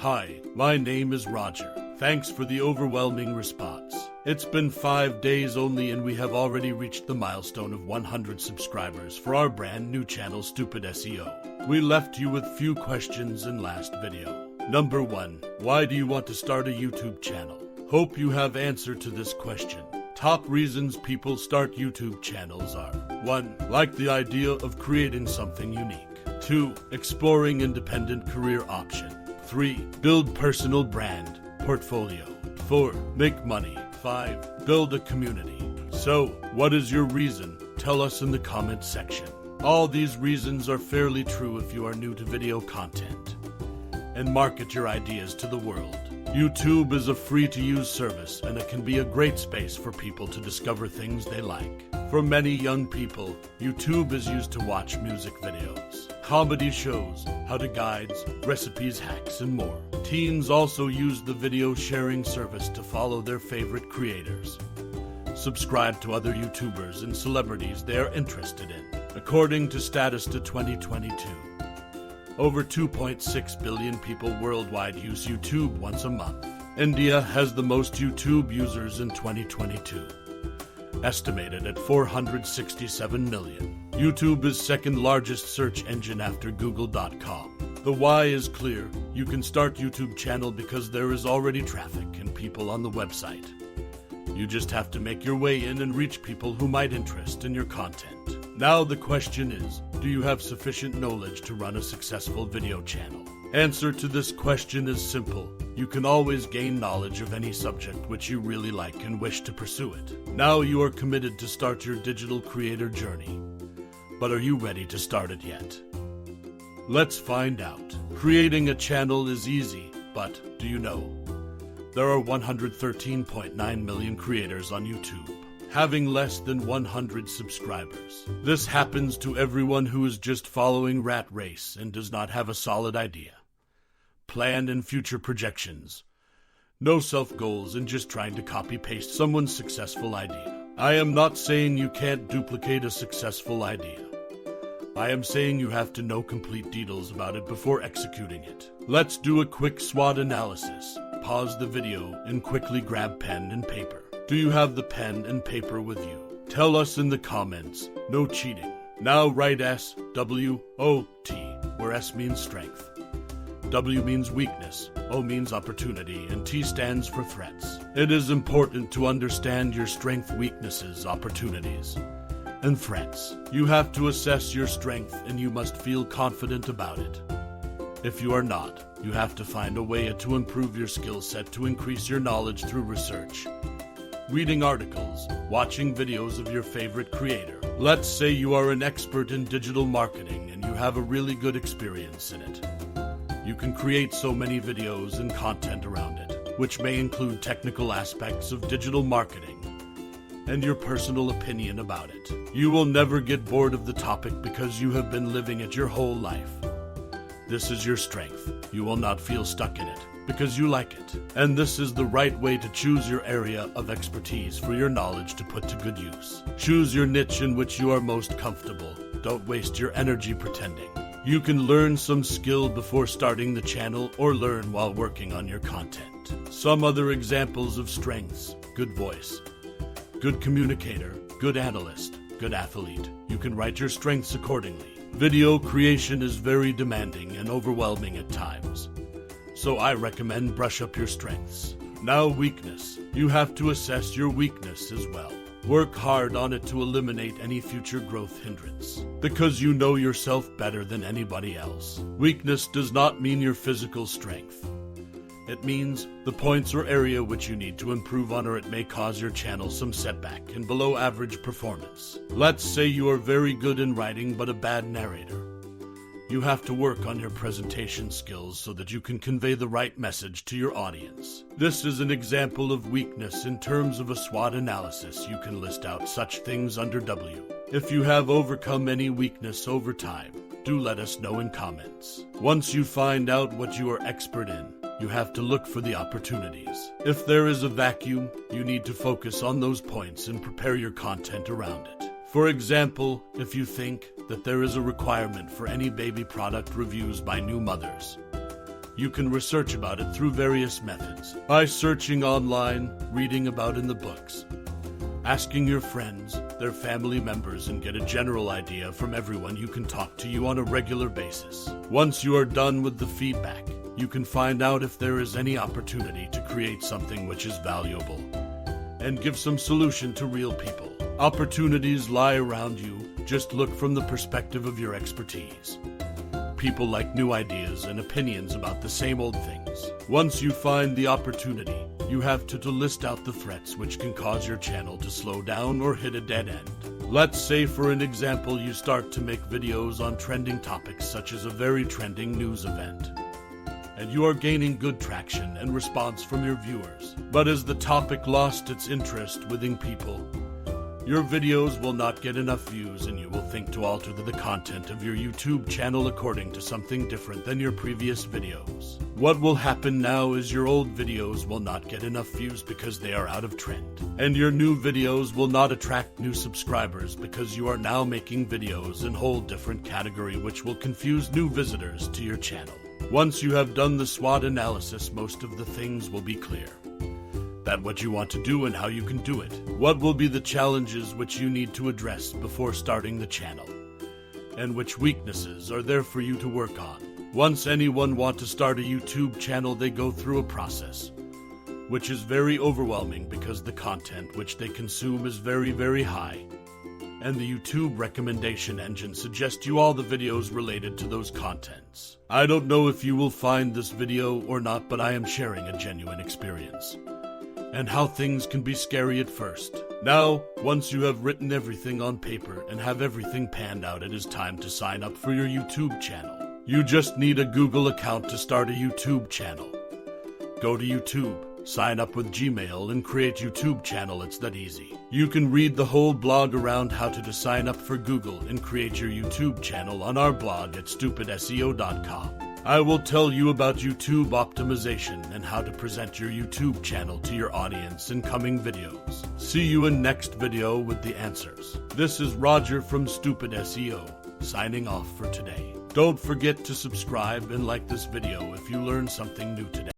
Hi, my name is Roger. Thanks for the overwhelming response. It's been 5 days only and we have already reached the milestone of 100 subscribers for our brand new channel, Stupid SEO. We left you with few questions in last video. Number 1. Why do you want to start a YouTube channel? Hope you have answer to this question. Top reasons people start YouTube channels are: 1. Like the idea of creating something unique. 2. Exploring independent career option. 3. Build personal brand, portfolio. 4. Make money. 5. Build a community. So, what is your reason? Tell us in the comment section. All these reasons are fairly true if you are new to video content and market your ideas to the world. YouTube is a free-to-use service, and it can be a great space for people to discover things they like. For many young people, YouTube is used to watch music videos, comedy shows, how-to guides, recipes, hacks, and more. Teens also use the video sharing service to follow their favorite creators, subscribe to other YouTubers and celebrities they are interested in. According to Statista 2022, over 2.6 billion people worldwide use YouTube once a month. India has the most YouTube users in 2022, estimated at 467 million. YouTube is second largest search engine after Google.com. The why is clear. You can start YouTube channel because there is already traffic and people on the website. You just have to make your way in and reach people who might interest in your content. Now the question is, do you have sufficient knowledge to run a successful video channel? Answer to this question is simple. You can always gain knowledge of any subject which you really like and wish to pursue it. Now you are committed to start your digital creator journey. But are you ready to start it yet? Let's find out. Creating a channel is easy, but do you know? There are 113.9 million creators on YouTube, having less than 100 subscribers. This happens to everyone who is just following rat race and does not have a solid idea, plan, and future projections. No self-goals and just trying to copy-paste someone's successful idea. I am not saying you can't duplicate a successful idea. I am saying you have to know complete details about it before executing it. Let's do a quick SWOT analysis. Pause the video and quickly grab pen and paper. Do you have the pen and paper with you? Tell us in the comments. No cheating. Now write SWOT, where S means strength, W means weakness, O means opportunity, and T stands for threats. It is important to understand your strength, weaknesses, opportunities, and threats. You have to assess your strength and you must feel confident about it. If you are not, you have to find a way to improve your skill set to increase your knowledge through research, reading articles, watching videos of your favorite creator. Let's say you are an expert in digital marketing and you have a really good experience in it. You can create so many videos and content around it, which may include technical aspects of digital marketing and your personal opinion about it. You will never get bored of the topic because you have been living it your whole life. This is your strength. You will not feel stuck in it because you like it. And this is the right way to choose your area of expertise for your knowledge to put to good use. Choose your niche in which you are most comfortable. Don't waste your energy pretending. You can learn some skill before starting the channel or learn while working on your content. Some other examples of strengths: good voice, good communicator, good analyst, good athlete. You can write your strengths accordingly. Video creation is very demanding and overwhelming at times, so I recommend brush up your strengths. Now weakness. You have to assess your weakness as well. Work hard on it to eliminate any future growth hindrance, because you know yourself better than anybody else. Weakness does not mean your physical strength. It means the points or area which you need to improve on, or it may cause your channel some setback and below average performance. Let's say you are very good in writing but a bad narrator. You have to work on your presentation skills so that you can convey the right message to your audience. This is an example of weakness. In terms of a SWOT analysis, you can list out such things under W. If you have overcome any weakness over time, do let us know in comments. Once you find out what you are expert in, you have to look for the opportunities. If there is a vacuum, you need to focus on those points and prepare your content around it. For example, if you think that there is a requirement for any baby product reviews by new mothers, You can research about it through various methods. By searching online, reading about in the books, asking your friends, their family members, and get a general idea from everyone you can talk to you on a regular basis. Once you are done with the feedback, you can find out if there is any opportunity to create something which is valuable and give some solution to real people. Opportunities lie around you, just look from the perspective of your expertise. People like new ideas and opinions about the same old things. Once you find the opportunity, you have to list out the threats which can cause your channel to slow down or hit a dead end. Let's say, for an example, you start to make videos on trending topics such as a very trending news event, and you are gaining good traction and response from your viewers. But as the topic lost its interest within people, your videos will not get enough views, and you will think to alter the content of your YouTube channel according to something different than your previous videos. What will happen now is your old videos will not get enough views because they are out of trend, and your new videos will not attract new subscribers because you are now making videos in a whole different category, which will confuse new visitors to your channel. Once you have done the SWOT analysis, most of the things will be clear. That what you want to do and how you can do it. What will be the challenges which you need to address before starting the channel, and which weaknesses are there for you to work on. Once anyone want to start a YouTube channel, they go through a process which is very overwhelming because the content which they consume is very, very high, and the YouTube recommendation engine suggests you all the videos related to those contents. I don't know if you will find this video or not, but I am sharing a genuine experience and how things can be scary at first. Now, once you have written everything on paper and have everything panned out, it is time to sign up for your YouTube channel. You just need a Google account to start a YouTube channel. Go to YouTube, sign up with Gmail, and create YouTube channel. It's that easy. You can read the whole blog around how to sign up for Google and create your YouTube channel on our blog at stupidseoblog.com. I will tell you about YouTube optimization and how to present your YouTube channel to your audience in coming videos. See you in next video with the answers. This is Roger from Stupid SEO, signing off for today. Don't forget to subscribe and like this video if you learned something new today.